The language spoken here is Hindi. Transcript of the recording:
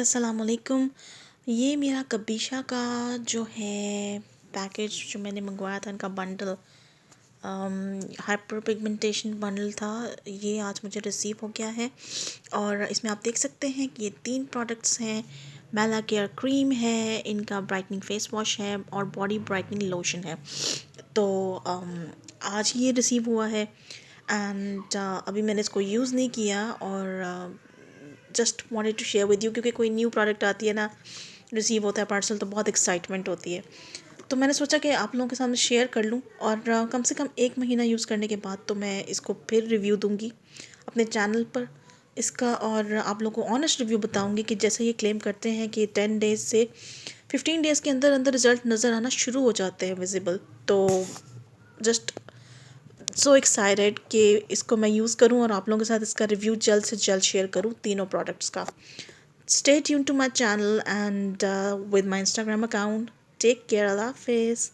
अस्सलाम वालेकुम। ये मेरा कबीशा का जो है पैकेज जो मैंने मंगवाया था, इनका बंडल हाइपर पिगमेंटेशन बंडल था। ये आज मुझे रिसीव हो गया है और इसमें आप देख सकते हैं कि ये 3 प्रोडक्ट्स हैं। मेला केयर क्रीम है, इनका ब्राइटनिंग फेस वॉश है और बॉडी ब्राइटनिंग लोशन है। तो आज ही ये रिसीव हुआ है एंड अभी मैंने इसको यूज़ नहीं किया और just wanted to share with you, क्योंकि कोई न्यू प्रोडक्ट आती है ना, रिसीव होता है पार्सल, तो बहुत एक्साइटमेंट होती है। तो मैंने सोचा कि आप लोगों के सामने शेयर कर लूँ और कम से कम 1 महीना यूज़ करने के बाद तो मैं इसको फिर रिव्यू दूँगी अपने चैनल पर इसका, और आप लोगों को ऑनेस्ट रिव्यू बताऊँगी कि जैसे ये क्लेम करते हैं कि 10 डेज़ से 15 डेज़ के अंदर अंदर रिज़ल्ट नज़र आना शुरू हो जाते हैं विजिबल। तो जस्ट सो एक्साइटेड कि इसको मैं यूज़ करूं और आप लोगों के साथ इसका रिव्यू जल्द से जल्द शेयर करूं तीनों प्रोडक्ट्स का। Stay tune to my channel and with my Instagram account. Take care, अल्लाह हाफिज़।